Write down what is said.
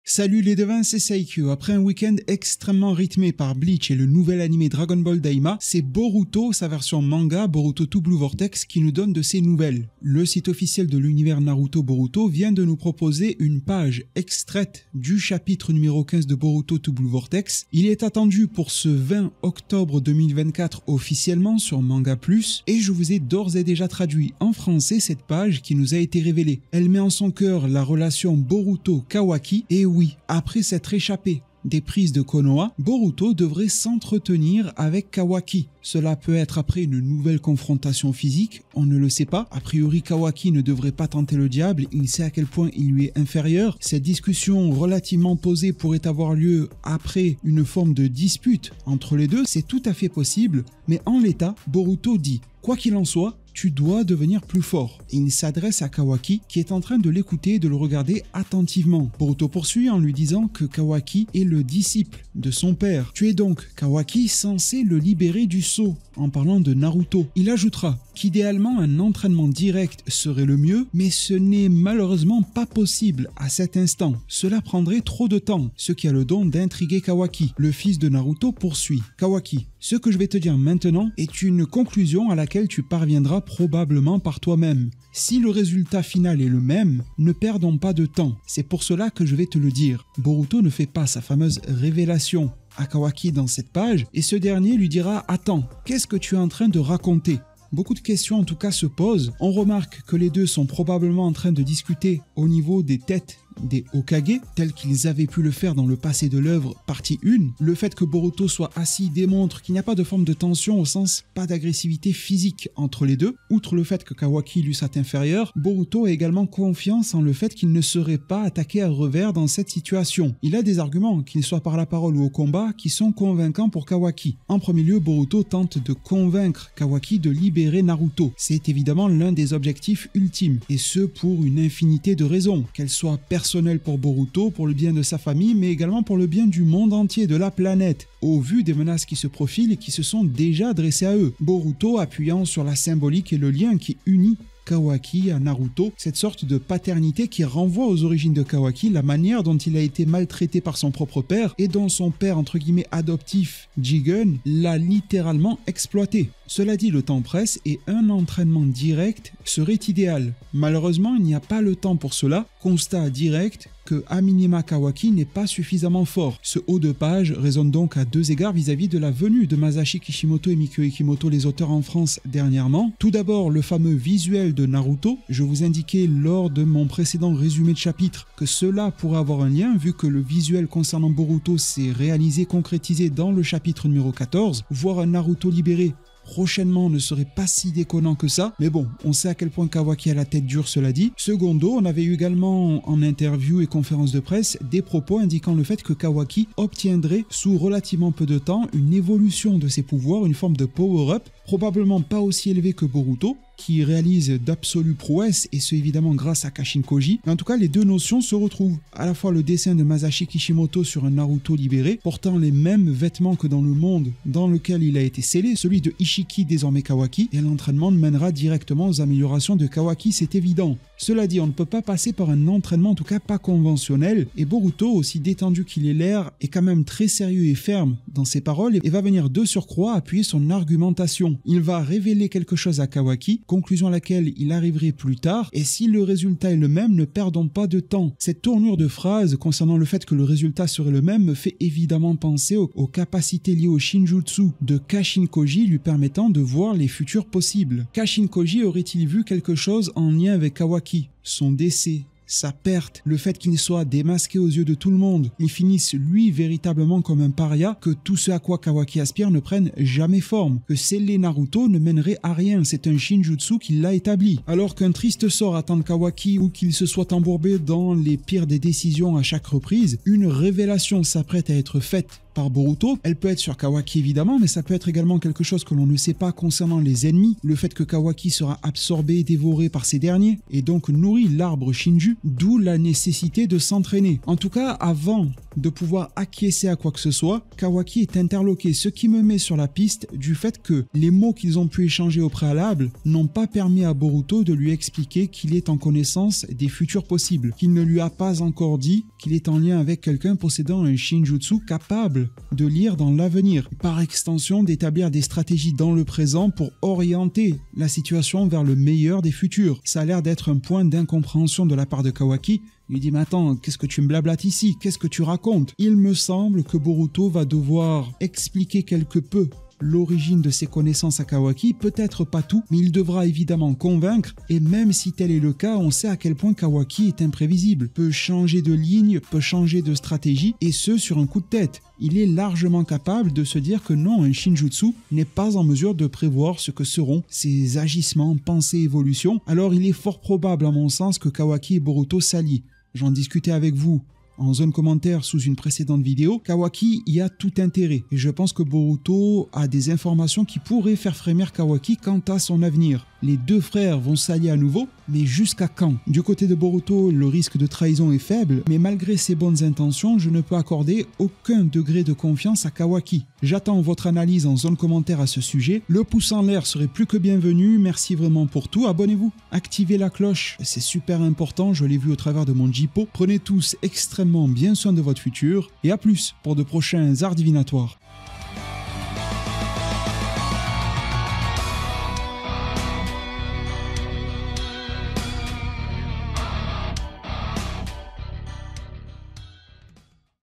Salut les devins, c'est Saikyo. Après un week-end extrêmement rythmé par Bleach et le nouvel animé Dragon Ball Daima, c'est Boruto, sa version manga, Boruto 2 Blue Vortex, qui nous donne de ses nouvelles. Le site officiel de l'univers Naruto Boruto vient de nous proposer une page extraite du chapitre numéro 15 de Boruto 2 Blue Vortex. Il est attendu pour ce 20 octobre 2024 officiellement sur Manga Plus, et je vous ai d'ores et déjà traduit en français cette page qui nous a été révélée. Elle met en son cœur la relation Boruto-Kawaki, et oui, après s'être échappé des prises de Konoha, Boruto devrait s'entretenir avec Kawaki. Cela peut être après une nouvelle confrontation physique, on ne le sait pas. A priori, Kawaki ne devrait pas tenter le diable, il sait à quel point il lui est inférieur. Cette discussion relativement posée pourrait avoir lieu après une forme de dispute entre les deux, c'est tout à fait possible, mais en l'état, Boruto dit « Quoi qu'il en soit, tu dois devenir plus fort ». Et il s'adresse à Kawaki qui est en train de l'écouter et de le regarder attentivement. Boruto poursuit en lui disant que Kawaki est le disciple de son père. Tu es donc, Kawaki, censé le libérer du sceau, en parlant de Naruto. Il ajoutera qu'idéalement un entraînement direct serait le mieux, mais ce n'est malheureusement pas possible à cet instant. Cela prendrait trop de temps, ce qui a le don d'intriguer Kawaki. Le fils de Naruto poursuit. Kawaki, ce que je vais te dire maintenant est une conclusion à laquelle tu parviendras probablement par toi-même. Si le résultat final est le même, ne perdons pas de temps. C'est pour cela que je vais te le dire. Boruto ne fait pas sa fameuse révélation à Kawaki dans cette page, et ce dernier lui dira « Attends, qu'est-ce que tu es en train de raconter ?» Beaucoup de questions en tout cas se posent. On remarque que les deux sont probablement en train de discuter au niveau des têtes des Hokage, tels qu'ils avaient pu le faire dans le passé de l'œuvre partie 1. Le fait que Boruto soit assis démontre qu'il n'y a pas de forme de tension au sens pas d'agressivité physique entre les deux. Outre le fait que Kawaki lui soit inférieur, Boruto a également confiance en le fait qu'il ne serait pas attaqué à revers dans cette situation. Il a des arguments, qu'ils soient par la parole ou au combat, qui sont convaincants pour Kawaki. En premier lieu, Boruto tente de convaincre Kawaki de libérer Naruto. C'est évidemment l'un des objectifs ultimes, et ce pour une infinité de raisons, qu'elles soient personnel pour Boruto, pour le bien de sa famille, mais également pour le bien du monde entier, de la planète, au vu des menaces qui se profilent et qui se sont déjà adressées à eux. Boruto appuyant sur la symbolique et le lien qui unit Kawaki à Naruto, cette sorte de paternité qui renvoie aux origines de Kawaki, la manière dont il a été maltraité par son propre père et dont son père entre guillemets adoptif, Jigen, l'a littéralement exploité. Cela dit, le temps presse et un entraînement direct serait idéal. Malheureusement, il n'y a pas le temps pour cela. Constat direct que à minima Kawaki n'est pas suffisamment fort. Ce haut de page résonne donc à deux égards vis-à-vis de la venue de Masashi Kishimoto et Mikio Ikimoto, les auteurs en France dernièrement. Tout d'abord, le fameux visuel de Naruto. Je vous indiquais lors de mon précédent résumé de chapitre que cela pourrait avoir un lien vu que le visuel concernant Boruto s'est réalisé, concrétisé dans le chapitre numéro 14. Voir un Naruto libéré prochainement ne serait pas si déconnant que ça, mais bon, on sait à quel point Kawaki a la tête dure, cela dit. Secondo, on avait eu également en interview et conférence de presse des propos indiquant le fait que Kawaki obtiendrait sous relativement peu de temps une évolution de ses pouvoirs, une forme de power-up, probablement pas aussi élevée que Boruto, qui réalise d'absolues prouesses, et ce évidemment grâce à Kashin Koji. Mais en tout cas, les deux notions se retrouvent. À la fois le dessin de Masashi Kishimoto sur un Naruto libéré, portant les mêmes vêtements que dans le monde dans lequel il a été scellé, celui de Ishiki désormais Kawaki, et l'entraînement mènera directement aux améliorations de Kawaki, c'est évident. Cela dit, on ne peut pas passer par un entraînement en tout cas pas conventionnel, et Boruto, aussi détendu qu'il ait l'air, est quand même très sérieux et ferme dans ses paroles, et va venir de surcroît appuyer son argumentation. Il va révéler quelque chose à Kawaki, conclusion à laquelle il arriverait plus tard, et si le résultat est le même, ne perdons pas de temps. Cette tournure de phrase concernant le fait que le résultat serait le même me fait évidemment penser aux capacités liées au Shinjutsu de Kashin Koji lui permettant de voir les futurs possibles. Kashin Koji aurait-il vu quelque chose en lien avec Kawaki, son décès, sa perte, le fait qu'il soit démasqué aux yeux de tout le monde, il finisse lui véritablement comme un paria, que tout ce à quoi Kawaki aspire ne prenne jamais forme, que sceller Naruto ne mènerait à rien, c'est un Shinjutsu qui l'a établi. Alors qu'un triste sort attend Kawaki ou qu'il se soit embourbé dans les pires des décisions à chaque reprise, une révélation s'apprête à être faite par Boruto. Elle peut être sur Kawaki évidemment, mais ça peut être également quelque chose que l'on ne sait pas concernant les ennemis, le fait que Kawaki sera absorbé et dévoré par ces derniers, et donc nourrit l'arbre Shinju, d'où la nécessité de s'entraîner. En tout cas, avant de pouvoir acquiescer à quoi que ce soit, Kawaki est interloqué, ce qui me met sur la piste du fait que les mots qu'ils ont pu échanger au préalable n'ont pas permis à Boruto de lui expliquer qu'il est en connaissance des futurs possibles, qu'il ne lui a pas encore dit qu'il est en lien avec quelqu'un possédant un Shinjutsu capable de lire dans l'avenir, par extension d'établir des stratégies dans le présent pour orienter la situation vers le meilleur des futurs. Ça a l'air d'être un point d'incompréhension de la part de Kawaki. Il lui dit « Mais attends, qu'est-ce que tu me blablates ici? Qu'est-ce que tu racontes ?» Il me semble que Boruto va devoir expliquer quelque peu l'origine de ses connaissances à Kawaki, peut-être pas tout, mais il devra évidemment convaincre, et même si tel est le cas, on sait à quel point Kawaki est imprévisible, peut changer de ligne, peut changer de stratégie, et ce sur un coup de tête. Il est largement capable de se dire que non, un Shinjutsu n'est pas en mesure de prévoir ce que seront ses agissements, pensées, évolutions, alors il est fort probable à mon sens que Kawaki et Boruto s'allient. J'en discutais avec vous en zone commentaire sous une précédente vidéo. Kawaki y a tout intérêt et je pense que Boruto a des informations qui pourraient faire frémir Kawaki quant à son avenir. Les deux frères vont s'allier à nouveau, mais jusqu'à quand? Du côté de Boruto, le risque de trahison est faible, mais malgré ses bonnes intentions, je ne peux accorder aucun degré de confiance à Kawaki. J'attends votre analyse en zone commentaire à ce sujet. Le pouce en l'air serait plus que bienvenu, merci vraiment pour tout, abonnez-vous, activez la cloche, c'est super important, je l'ai vu au travers de mon Jippo. Prenez tous extrêmement bien soin de votre futur, et à plus pour de prochains arts divinatoires.